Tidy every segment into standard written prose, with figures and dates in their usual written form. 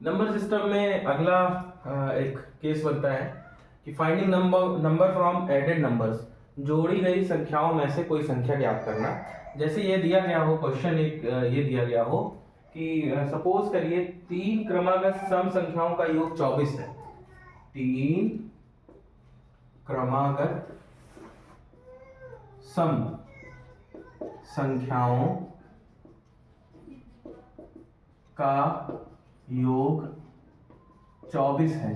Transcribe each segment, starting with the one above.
Number system में अगला एक केस बनता है कि finding number from added numbers, जोड़ी गई संख्याओं में से कोई संख्या ज्ञात करना। जैसे ये दिया गया हो क्वेश्चन, एक ये दिया गया हो कि सपोज करिए तीन क्रमागत सम संख्याओं का योग 24 है। तीन क्रमागत सम संख्याओं का योग 24 है।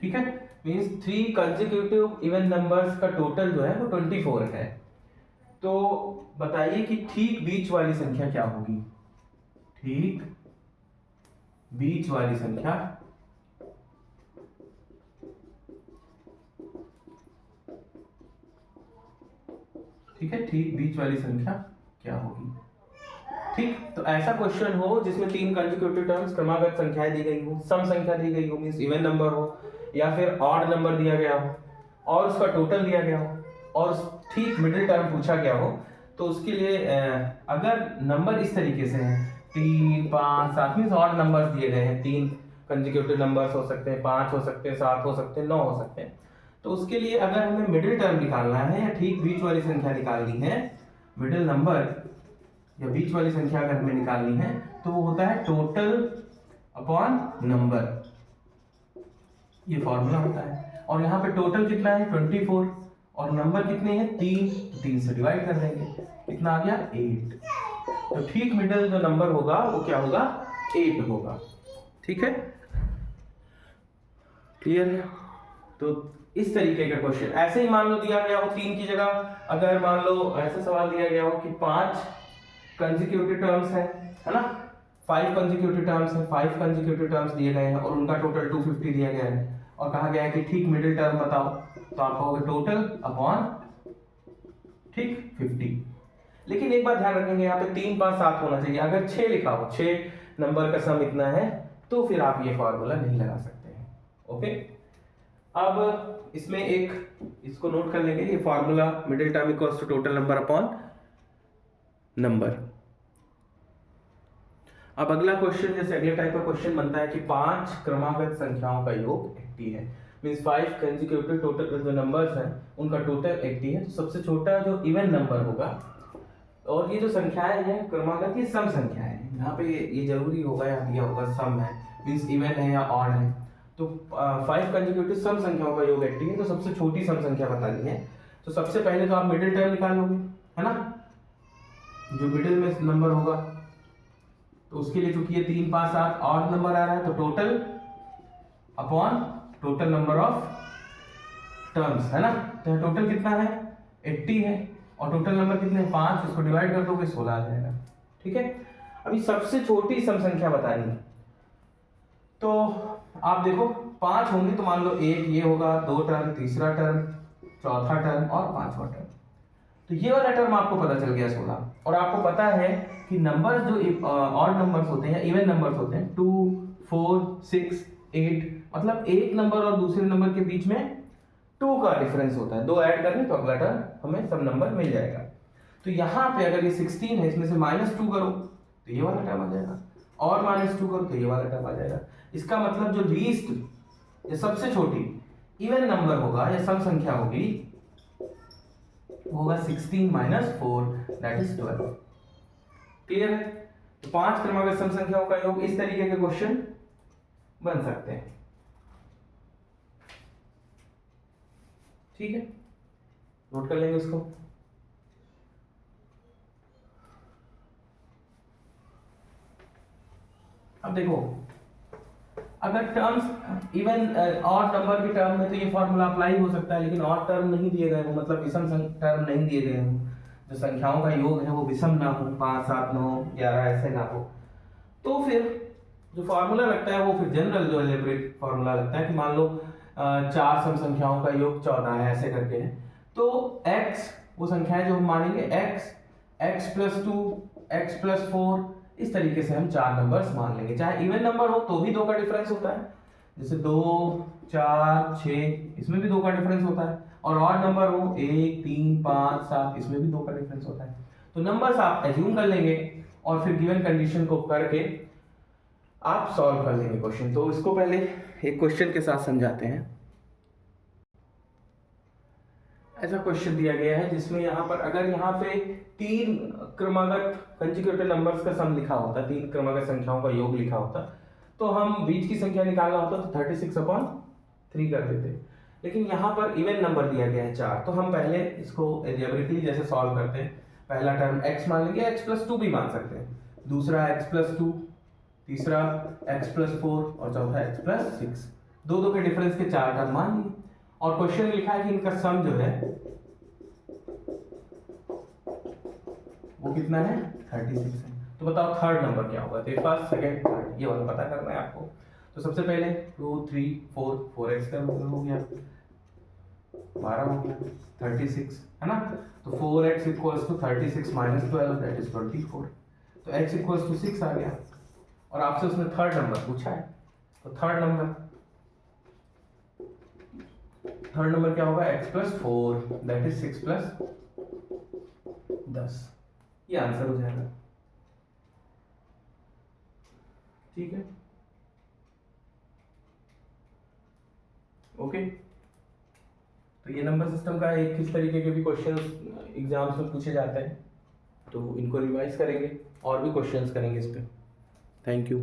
ठीक है, मीन्स 3 कंसेक्यूटिव इवन नंबर्स का टोटल जो है वो 24 है। तो बताइए कि ठीक बीच वाली संख्या क्या होगी। ठीक बीच वाली संख्या ठीक है, ठीक बीच वाली संख्या क्या होगी। ठीक, तो ऐसा क्वेश्चन हो जिसमें 3 कंसेक्यूटिव टर्म्स क्रमागत संख्याएं दी गई हो, सम संख्या दी गई हो, मींस इवन नंबर हो, या फिर ऑड नंबर दिया गया हो और उसका टोटल दिया गया हो और ठीक मिडिल टर्म पूछा गया हो। तो उसके लिए अगर नंबर इस तरीके से हैं 3 5 7 मींस ऑड नंबर्स दिए गए हैं, 3 कंसेक्यूटिव नंबर्स हो सकते हैं, 5 हो सकते हैं, 7 हो सकते हैं, 9 हो सकते हैं। तो उसके लिए अगर हमें मिडिल टर्म निकालना है या ठीक बीच वाली संख्या निकालनी है, मिडिल नंबर या बीच वाली संख्या अगर हमें निकालनी है, तो वो होता है टोटल अपॉन नंबर, ये फॉर्मूला होता है। और यहाँ पे टोटल कितना है 24 और नंबर कितने हैं 3, तो 3 से डिवाइड कर देंगे, कितना आ गया 8। तो ठीक मिडिल जो नंबर होगा वो क्या होगा 8 होगा। ठीक है, क्लियर है। तो इस तरीके का क्वेश्चन ऐसे ही मान लो दिया गया हो 3 की जगह, अगर मान लो ऐसा सवाल दिया गया हो कि 5 कंसेक्यूटिव टर्म्स है ना, 5 कंसेक्यूटिव टर्म्स है, 5 कंसेक्यूटिव टर्म्स दिए गए हैं और उनका टोटल 250 दिया गया है और कहा गया है कि ठीक मिडिल टर्म बताओ, तो आप कहोगे टोटल अपॉन ठीक 50। लेकिन एक बात ध्यान रखेंगे, यहाँ पे 3 5 7 होना चाहिए। अगर 6 लिखा हो, 6 नंबर का सम इतना है, तो फिर आप ये फॉर्मूला नहीं लगा सकते हैं। ओके, अब इसमें एक इसको नोट कर लेंगे, ये formula middle term equals to total number upon number. अब अगला क्वेश्चन, जैसे अगले टाइप का क्वेश्चन बनता है कि 5 क्रमागत संख्याओं का योग 80 है, मींस 5 कंसेक्यूटिव टोटल जो नंबर्स हैं उनका टोटल 80 है। तो सबसे छोटा जो इवन नंबर होगा, और ये जो संख्याएं हैं क्रमागत, ये सम संख्याएं हैं, यहाँ पे ये जरूरी होगा या दिया होगा सम है, मींस इवन है या ऑड है। तो 5 कंसेक्यूटिव सम संख्याओं का योग 80 है, तो सबसे छोटी सम संख्या बतानी है। तो सबसे पहले तो आप मिडिल टर्म निकाल लोगे, है ना, जो मिडिल में नंबर होगा। तो उसके लिए चूंकि ये 3 5 7 ऑड नंबर आ रहा है, तो total upon total number of terms, है ना। तो टोटल कितना है 80 है और टोटल नंबर कितने 5, इसको डिवाइड कर दोगे 16 आ जाएगा। ठीक है, अभी सबसे छोटी सम संख्या बतानी है। तो आप देखो 5 होंगे तो मान लो एक ये होगा, 2 टर्म, तीसरा टर्म, चौथा टर्म और 5वां टर्म। तो ये वाला टर्म आपको पता चल गया 16। और आपको पता है कि नंबर्स जो ऑड नंबर्स होते हैं या इवन नंबर्स होते हैं 2 4 6 8, मतलब एक नंबर और दूसरे नंबर के बीच में 2 का डिफरेंस होता है। 2 ऐड कर लें तो अगला टर्म हमें सब नंबर मिल जाएगा। तो यहाँ पे अगर ये 16 है, इसमें से -2 करो तो ये वाला टर्म आ जाएगा, और -2 करो तो ये वाला टर्म आ जाएगा। इसका मतलब जो लीस्ट या सबसे छोटी इवन नंबर होगा या सम संख्या होगी होगा 16 - 4 दैट इज 12। क्लियर है। तो 5 क्रमागत सम संख्याओं का योग, इस तरीके के क्वेश्चन बन सकते हैं। ठीक है, नोट कर लेंगे इसको। अब देखो, अगर टर्म्स इवन ऑड नंबर के टर्म में तो ये फॉर्मूला अप्लाई हो सकता है, लेकिन ऑड टर्म नहीं दिए गए हो, मतलब विषम टर्म नहीं दिए गए हो, जो संख्याओं का योग है वो विषम ना हो, 5 7 9 11 ऐसे ना हो, तो फिर जो फॉर्मूला लगता है वो फिर जनरल जो एलिब्रेट फॉर्मूला लगता है कि मान लो 4 सम संख्याओं का योग 14 है, ऐसे करके है। तो x वो संख्याएं जो हम मानेंगे x, x+2, x+4, इस तरीके से हम 4 नंबर्स मान लेंगे। चाहे इवन नंबर हो तो भी 2 का डिफरेंस होता है, जैसे 2 4 6, इसमें भी 2 का डिफरेंस होता है, और ऑड नंबर हो 1 3 5 7, इसमें भी 2 का डिफरेंस होता है। तो नंबर्स आप एज्यूम कर लेंगे और फिर गिवन कंडीशन को करके आप सॉल्व कर लेंगे क्वेश्चन। तो इसको पहले एक क्वेश्चन के साथ समझाते हैं। ऐसा क्वेश्चन दिया गया है जिसमें यहाँ पर अगर यहाँ पे 3 क्रमागत कंसेक्यूटिव नंबर्स का सम लिखा होता, 3 क्रमागत संख्याओं का योग लिखा होता, तो हम बीच की संख्या निकालना होता तो 36/3 कर देते। लेकिन यहाँ पर इवन नंबर दिया गया है 4, तो हम पहले इसको अलजेब्रिकली जैसे सॉल्व करते हैं। पहला टर्म x मान लेंगे, x+2 भी मान सकते हैं, दूसरा x+2, तीसरा x+4 और चौथा x+6। दो के डिफरेंस के 4 टर्म मान लिए। और क्वेश्चन में लिखा है कि इनका सम जो है वो कितना है, 36 है। तो बताओ थर्ड नंबर क्या होगा। तो फर्स्ट, सेकंड, थर्ड, ये वाला पता करना है आपको। तो सबसे पहले 2 3 4 4x का हो गया, 12 हो गया, 36 है ना। तो 4x = 36 - 12 दैट इज 24। तो x = 6 आ गया। और आपसे उसने थर्ड नंबर पूछा है, तो थर्ड नंबर क्या होगा, x+4 दैट इज 6 + 10। ये आंसर हो जाएगा। ठीक है, ओके। तो ये नंबर सिस्टम का एक किस तरीके के भी क्वेश्चन एग्जाम्स में पूछे जाते हैं, तो इनको रिवाइज करेंगे और भी क्वेश्चंस करेंगे इस पे। Thank you.